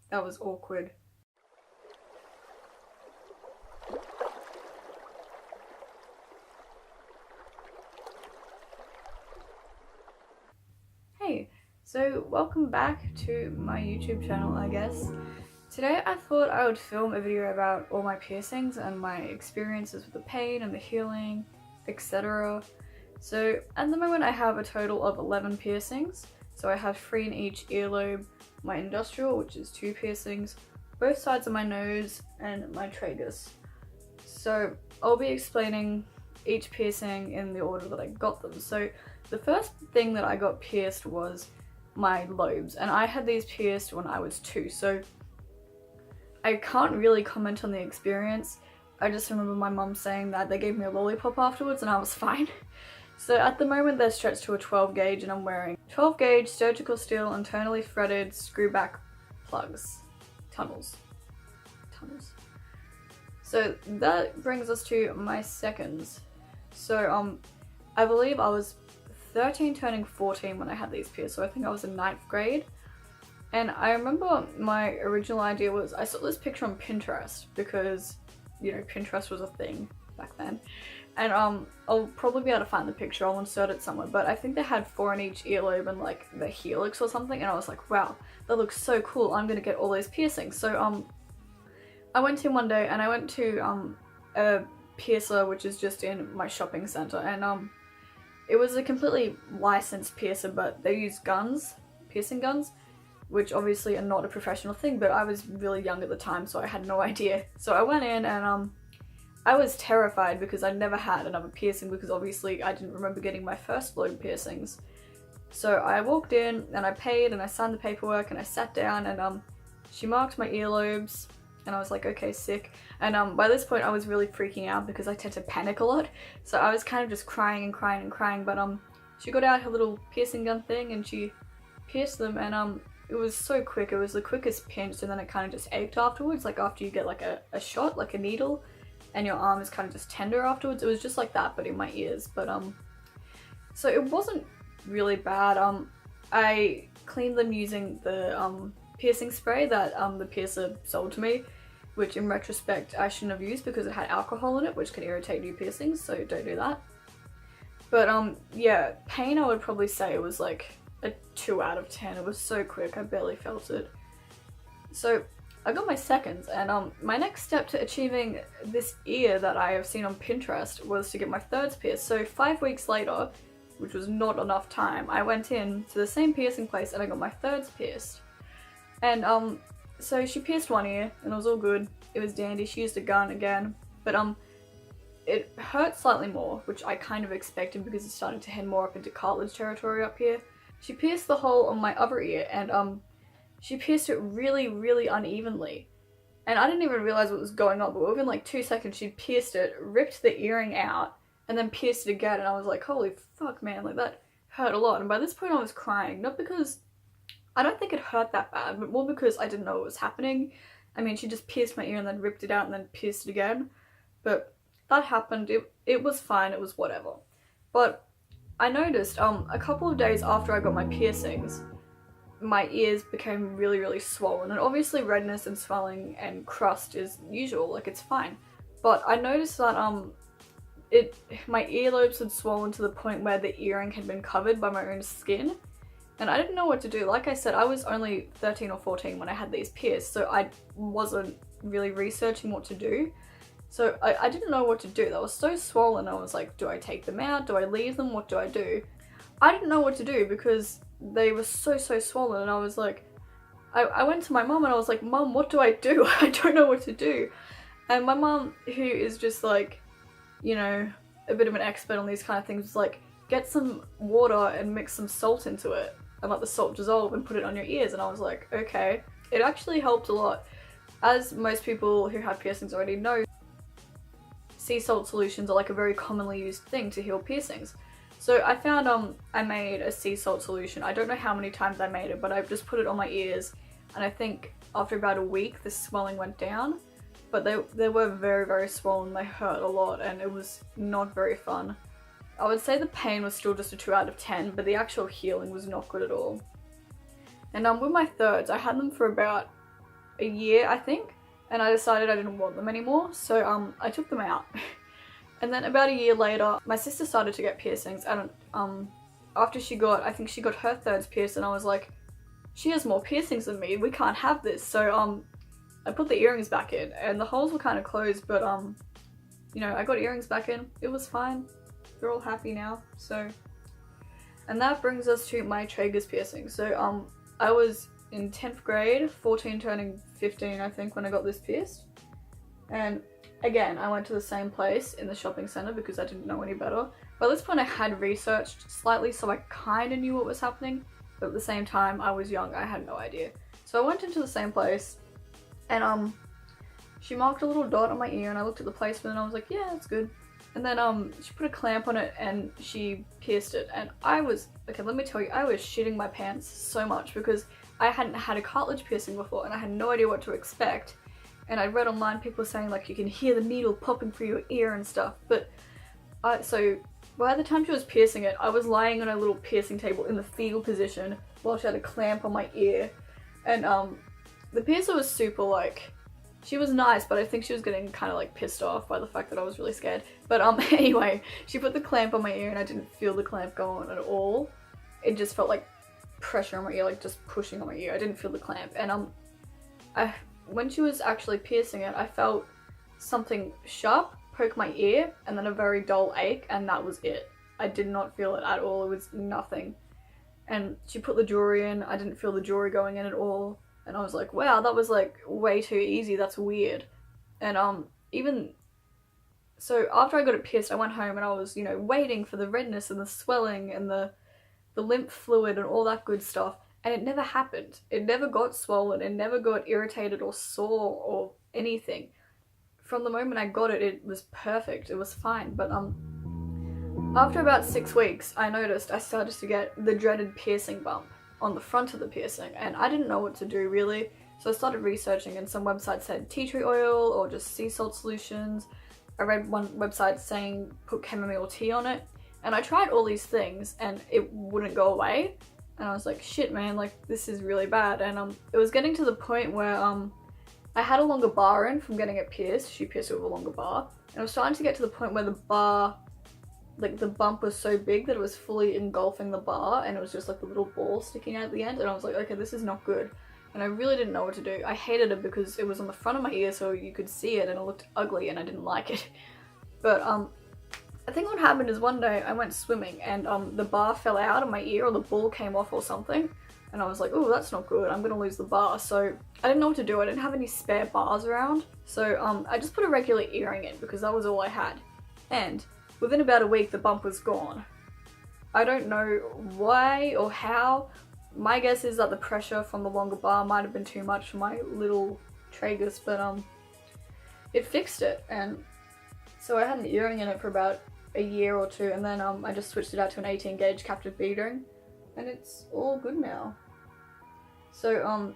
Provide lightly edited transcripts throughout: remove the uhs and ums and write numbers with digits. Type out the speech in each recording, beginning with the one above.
That was awkward. Hey, so welcome back to my YouTube channel, I guess. Today I thought I would film a video about all my piercings and my experiences with the pain and the healing, etc. So at the moment I have a total of 11 piercings. So I have 3 in each earlobe, my Nostril, which is 2 piercings, both sides of my nose, and my Tragus. So I'll be explaining each piercing in the order that I got them. So the first thing that I got pierced was my lobes, and I had these pierced when I was 2, so I can't really comment on the experience. I just remember my mum saying that they gave me a lollipop afterwards and I was fine. So at the moment they're stretched to a 12 gauge and I'm wearing 12 gauge surgical steel internally threaded screw back plugs. Tunnels. So that brings us to my seconds. So I believe I was 13 turning 14 when I had these pierced, so I think I was in 9th grade. And I remember my original idea was, I saw this picture on Pinterest because, you know, Pinterest was a thing back then. And I'll probably be able to find the picture, I'll insert it somewhere, but I think they had 4 in each earlobe and like the helix or something, and I was like, wow, that looks so cool, I'm gonna get all those piercings. So I went in one day and I went to a piercer which is just in my shopping centre, and it was a completely licensed piercer, but they use guns, piercing guns, which obviously are not a professional thing, but I was really young at the time, so I had no idea. So I went in and I was terrified because I'd never had another piercing, because obviously I didn't remember getting my first lobe piercings. So I walked in and I paid and I signed the paperwork and I sat down, and she marked my earlobes and I was like, okay, sick. And by this point I was really freaking out because I tend to panic a lot, so I was kind of just crying and crying and crying, but she got out her little piercing gun thing and she pierced them, and it was so quick. It was the quickest pinch, and then it kind of just ached afterwards, like after you get like a shot, like a needle, and your arm is kind of just tender afterwards. It was just like that, but in my ears. But so it wasn't really bad. I cleaned them using the piercing spray that the piercer sold to me, which in retrospect I shouldn't have used because it had alcohol in it, which can irritate new piercings, so don't do that. But yeah, pain I would probably say it was like a 2 out of 10. It was so quick, I barely felt it. So I got my seconds, and my next step to achieving this ear that I have seen on Pinterest was to get my thirds pierced. So 5 weeks later, which was not enough time, I went in to the same piercing place and I got my thirds pierced. And so she pierced one ear and it was all good. It was dandy. She used a gun again, but it hurt slightly more, which I kind of expected because it's starting to head more up into cartilage territory up here. She pierced the hole on my other ear, and she pierced it really, really unevenly. And I didn't even realize what was going on, but within like 2 seconds she pierced it, ripped the earring out, and then pierced it again, and I was like, holy fuck, man, like that hurt a lot. And by this point I was crying, not because I don't think it hurt that bad, but more because I didn't know what was happening. I mean, she just pierced my ear and then ripped it out and then pierced it again. But that happened, it was fine, it was whatever. But I noticed a couple of days after I got my piercings, my ears became really, really swollen. And obviously redness and swelling and crust is usual, like it's fine. But I noticed that my earlobes had swollen to the point where the earring had been covered by my own skin. And I didn't know what to do. Like I said, I was only 13 or 14 when I had these pierced, so I wasn't really researching what to do. So I didn't know what to do. They were so swollen. I was like, do I take them out? Do I leave them? What do I do? I didn't know what to do because they were so swollen, and I was like, I went to my mum and I was like, Mum, what do I do? I don't know what to do. And my mum, who is just like, you know, a bit of an expert on these kind of things, was like, get some water and mix some salt into it and let the salt dissolve and put it on your ears. And I was like, okay. It actually helped a lot. As most people who have piercings already know, sea salt solutions are like a very commonly used thing to heal piercings. So I found I made a sea salt solution. I don't know how many times I made it, but I just put it on my ears, and I think after about a week the swelling went down. But they were very swollen, they hurt a lot, and it was not very fun. I would say the pain was still just a 2 out of 10, but the actual healing was not good at all. And with my thirds, I had them for about a year, I think, and I decided I didn't want them anymore, so I took them out. And then about a year later, my sister started to get piercings, and after I think she got her third pierced, and I was like, she has more piercings than me, we can't have this. So I put the earrings back in, and the holes were kind of closed, but you know, I got earrings back in, it was fine, they're all happy now. So, and that brings us to my tragus piercing. So I was in 10th grade, 14 turning 15 I think, when I got this pierced. And again, I went to the same place in the shopping centre because I didn't know any better. By this point I had researched slightly, so I kind of knew what was happening, but at the same time I was young, I had no idea. So I went into the same place, and she marked a little dot on my ear, and I looked at the placement and I was like, yeah, that's good. And then she put a clamp on it and she pierced it, and I was, okay, let me tell you, I was shitting my pants so much because I hadn't had a cartilage piercing before and I had no idea what to expect. And I read online people saying like you can hear the needle popping through your ear and stuff, but so by the time she was piercing it, I was lying on a little piercing table in the fetal position while she had a clamp on my ear. And the piercer was super, like, she was nice, but I think she was getting kind of like pissed off by the fact that I was really scared. But anyway, she put the clamp on my ear and I didn't feel the clamp go on at all. It just felt like pressure on my ear, like just pushing on my ear. I didn't feel the clamp. And when she was actually piercing it, I felt something sharp poke my ear and then a very dull ache, and that was it. I did not feel it at all, it was nothing. And she put the jewelry in, I didn't feel the jewelry going in at all, and I was like, wow, that was like way too easy, that's weird. And even so, after I got it pierced, I went home and I was, you know, waiting for the redness and the swelling and the lymph fluid and all that good stuff, and it never happened. It never got swollen, it never got irritated or sore or anything. From the moment I got it, it was perfect, it was fine. But after about 6 weeks, I noticed I started to get the dreaded piercing bump on the front of the piercing, and I didn't know what to do really, so I started researching, and some websites said tea tree oil or just sea salt solutions. I read one website saying put chamomile tea on it, and I tried all these things and it wouldn't go away, and I was like, shit man, like this is really bad. And it was getting to the point where I had a longer bar in from getting it pierced. She pierced it with a longer bar, and I was starting to get to the point where the bar, like the bump was so big that it was fully engulfing the bar, and it was just like the little ball sticking out at the end, and I was like, okay, this is not good. And I really didn't know what to do. I hated it because it was on the front of my ear so you could see it, and it looked ugly and I didn't like it. But I think what happened is one day I went swimming and the bar fell out of my ear, or the ball came off or something, and I was like, oh, that's not good, I'm gonna lose the bar. So I didn't know what to do. I didn't have any spare bars around, so I just put a regular earring in because that was all I had. And within about a week the bump was gone. I don't know why or how. My guess is that the pressure from the longer bar might have been too much for my little tragus, but it fixed it. And so I had an earring in it for about a year or two, and then I just switched it out to an 18 gauge captive bead ring, and it's all good now. So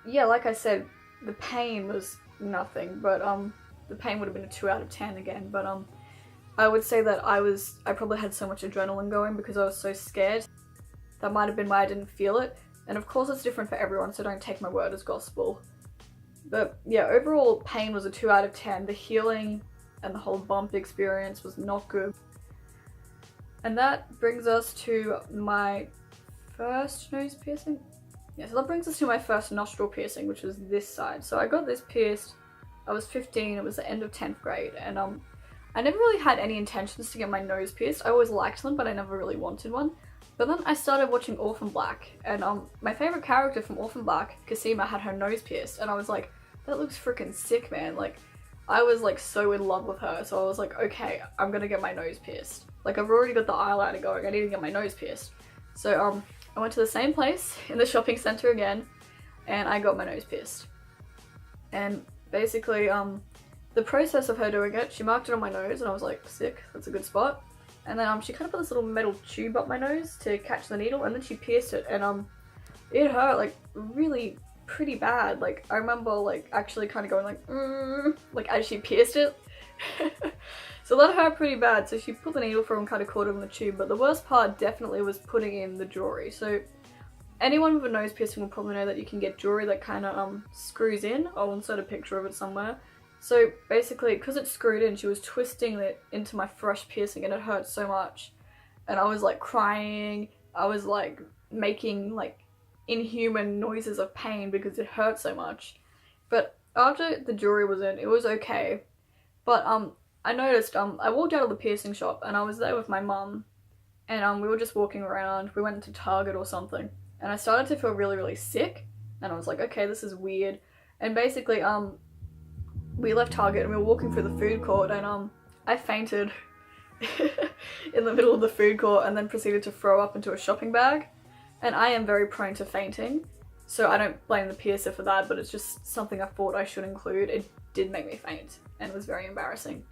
yeah, like I said, the pain was nothing, but the pain would have been a 2 out of 10 again. But I would say that I probably had so much adrenaline going because I was so scared. That might have been why I didn't feel it. And of course it's different for everyone, so don't take my word as gospel. But yeah, overall pain was a 2 out of 10. The healing and the whole bump experience was not good. And that brings us to my first nose piercing. Yeah, so that brings us to my first nostril piercing, which was this side. So I got this pierced, I was 15, it was the end of 10th grade, and I never really had any intentions to get my nose pierced. I always liked them, but I never really wanted one. But then I started watching Orphan Black, and my favourite character from Orphan Black, Cosima, had her nose pierced, and I was like, that looks freaking sick, man. Like, I was like so in love with her, so I was like, okay, I'm gonna get my nose pierced. Like, I've already got the eyeliner going, I need to get my nose pierced. So I went to the same place in the shopping centre again, and I got my nose pierced. And basically, the process of her doing it, she marked it on my nose, and I was like, sick, that's a good spot. And then she kind of put this little metal tube up my nose to catch the needle, and then she pierced it, and it hurt like really pretty bad. Like, I remember like actually kind of going like as she pierced it. So that hurt pretty bad. So she put the needle through and kind of caught it in the tube, but the worst part definitely was putting in the jewelry. So anyone with a nose piercing will probably know that you can get jewelry that kind of screws in. I'll insert a picture of it somewhere. So basically, because it's screwed in, she was twisting it into my fresh piercing and it hurt so much. And I was like crying, I was like making like inhuman noises of pain because it hurt so much. But after the jewelry was in, it was okay. But I noticed, I walked out of the piercing shop and I was there with my mum. And we were just walking around, we went into Target or something. And I started to feel really, really sick. And I was like, okay, this is weird. And basically, we left Target and we were walking through the food court and I fainted in the middle of the food court and then proceeded to throw up into a shopping bag. And I am very prone to fainting, so I don't blame the piercer for that, but it's just something I thought I should include. It did make me faint and it was very embarrassing.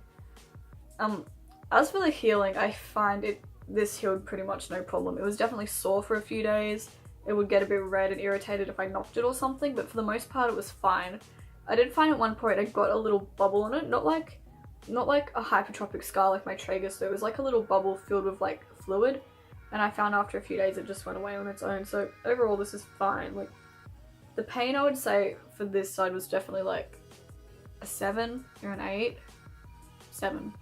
As for the healing, I find this healed pretty much no problem. It was definitely sore for a few days. It would get a bit red and irritated if I knocked it or something, but for the most part it was fine. I did find at one point I got a little bubble on it, not like a hypertrophic scar like my Tragus, though. It was like a little bubble filled with like fluid, and I found after a few days it just went away on its own. So overall this is fine. Like, the pain I would say for this side was definitely like a 7 or an 8. 7.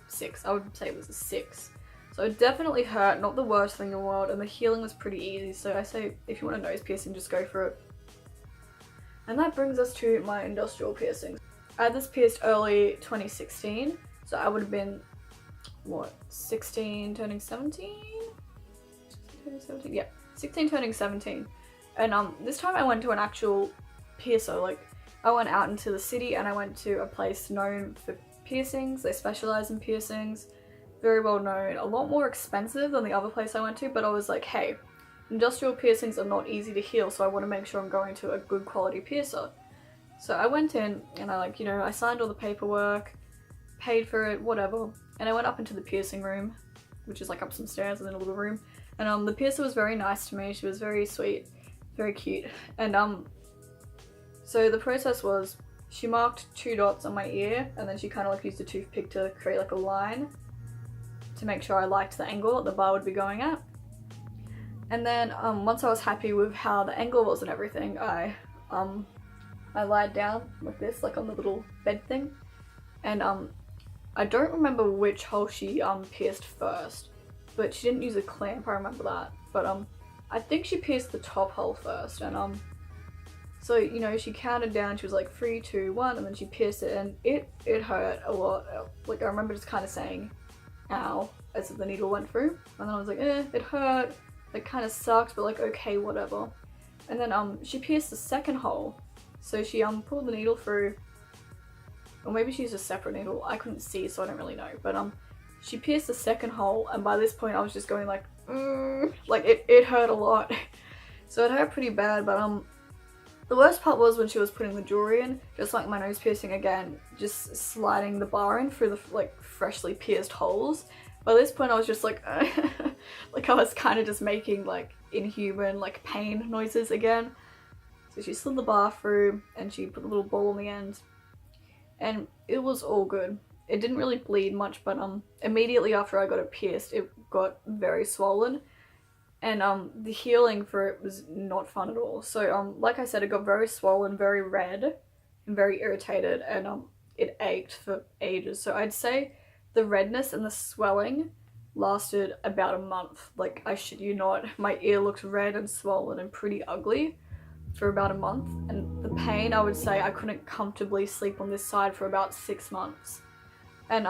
6. I would say it was a 6. So it definitely hurt, not the worst thing in the world, and the healing was pretty easy, so I say if you want a nose piercing, just go for it. And that brings us to my industrial piercings. I had this pierced early 2016, so I would have been, what, 16 turning 17? 16 turning 17? Yeah, 16 turning 17. And this time I went to an actual piercer. Like, I went out into the city and I went to a place known for piercings. They specialize in piercings. Very well known, a lot more expensive than the other place I went to, but I was like, hey, industrial piercings are not easy to heal, so I want to make sure I'm going to a good quality piercer. So I went in and I signed all the paperwork, paid for it, whatever, and I went up into the piercing room, which is like up some stairs in a little room, and the piercer was very nice to me. She was very sweet, very cute, and so the process was, she marked 2 dots on my ear, and then she kind of like used a toothpick to create like a line to make sure I liked the angle that the bar would be going at. And then once I was happy with how the angle was and everything, I lied down like this, like on the little bed thing, and I don't remember which hole she pierced first, but she didn't use a clamp, I remember that. But I think she pierced the top hole first, and so she counted down. She was like 3, 2, 1, and then she pierced it, and it hurt a lot. Like, I remember just kind of saying ow as the needle went through, and then I was like, it hurt, it kind of sucked, but like, okay, whatever. And then she pierced the second hole, so she pulled the needle through, or maybe she used a separate needle, I couldn't see, so I don't really know, but she pierced the second hole, and by this point I was just going like, like it hurt a lot. So it hurt pretty bad, but the worst part was when she was putting the jewelry in, just like my nose piercing again, just sliding the bar in through the like freshly pierced holes. By this point I was just like, like I was kind of just making like inhuman like pain noises again. So she slid the bar through and she put a little ball on the end, and it was all good. It didn't really bleed much, but immediately after I got it pierced, it got very swollen. And the healing for it was not fun at all. So like I said, it got very swollen, very red, and very irritated, and it ached for ages. So I'd say the redness and the swelling lasted about a month. Like, I shit you not, my ear looked red and swollen and pretty ugly for about a month. And the pain, I would say I couldn't comfortably sleep on this side for about 6 months. And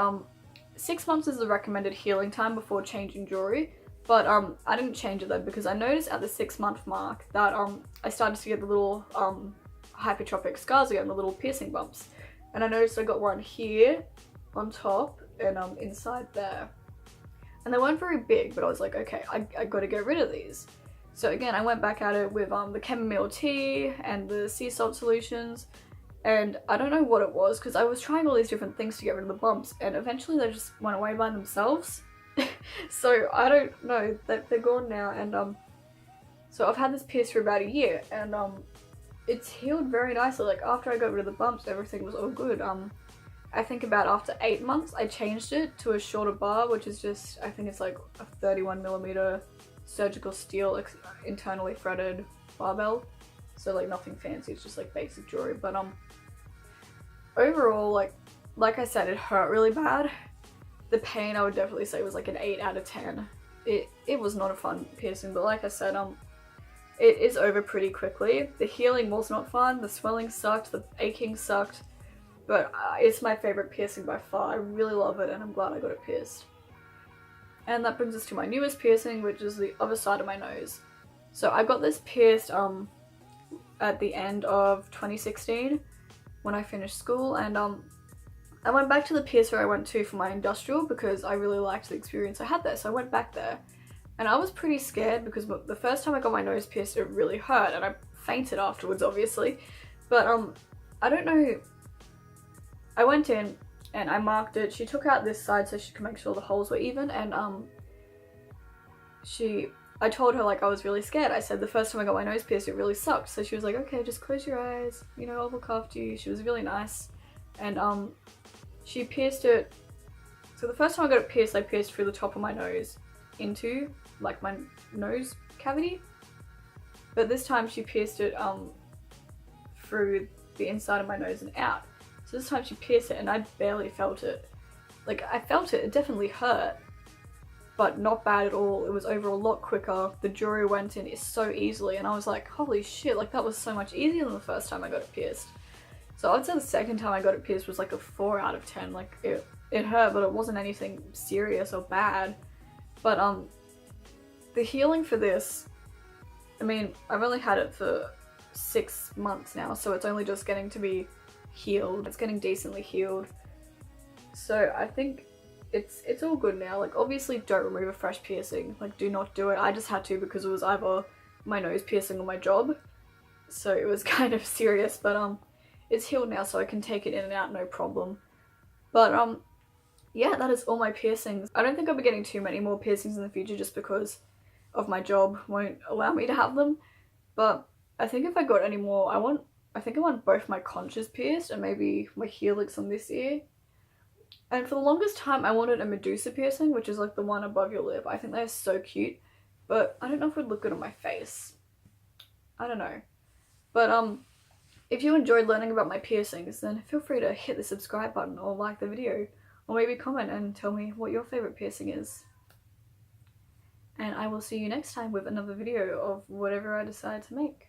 6 months is the recommended healing time before changing jewelry. But I didn't change it though, because I noticed at the 6-month mark that I started to get the little hypertrophic scars again, the little piercing bumps. And I noticed I got one here on top and inside there. And they weren't very big, but I was like, okay, I gotta get rid of these. So again, I went back at it with the chamomile tea and the sea salt solutions. And I don't know what it was, because I was trying all these different things to get rid of the bumps, and eventually they just went away by themselves. So I don't know, they're gone now. And so I've had this pierced for about a year, and it's healed very nicely. Like, after I got rid of the bumps, everything was all good. I think about after 8 months I changed it to a shorter bar, which is just, I think it's like a 31mm surgical steel internally threaded barbell, so like nothing fancy, it's just like basic jewelry. But overall, like I said, it hurt really bad. The pain, I would definitely say, was like an 8 out of 10. It was not a fun piercing, but like I said, it is over pretty quickly. The healing was not fun, the swelling sucked, the aching sucked, but it's my favorite piercing by far. I really love it and I'm glad I got it pierced. And that brings us to my newest piercing, which is the other side of my nose. So I got this pierced at the end of 2016 when I finished school, and I went back to the piercer I went to for my industrial because I really liked the experience I had there, so I went back there. And I was pretty scared because the first time I got my nose pierced, it really hurt, and I fainted afterwards, obviously. But I don't know, I went in and I marked it. She took out this side so she could make sure the holes were even, and I told her like I was really scared. I said the first time I got my nose pierced it really sucked, so she was like, okay, just close your eyes, you know, I'll look after you. She was really nice. And she pierced it, so the first time I got it pierced, I pierced through the top of my nose into like my nose cavity, but this time she pierced it through the inside of my nose and out. So this time she pierced it and I barely felt it. Like, I felt it, it definitely hurt, but not bad at all. It was over a lot quicker. The jewelry went in so easily and I was like, holy shit, like that was so much easier than the first time I got it pierced. So I'd say the second time I got it pierced was like a 4 out of 10. Like it hurt, but it wasn't anything serious or bad. But the healing for this, I mean, I've only had it for 6 months now, so it's only just getting to be healed. It's getting decently healed. So I think it's all good now. Like, obviously don't remove a fresh piercing. Like, do not do it. I just had to because it was either my nose piercing or my job. So it was kind of serious, but it's healed now, so I can take it in and out no problem. But yeah, that is all my piercings. I don't think I'll be getting too many more piercings in the future just because of my job won't allow me to have them. But I think if I got any more, I think I want both my conchas pierced and maybe my helix on this ear. And for the longest time I wanted a Medusa piercing, which is like the one above your lip. I think they're so cute, but I don't know if it would look good on my face. I don't know. But if you enjoyed learning about my piercings, then feel free to hit the subscribe button or like the video, or maybe comment and tell me what your favorite piercing is. And I will see you next time with another video of whatever I decide to make.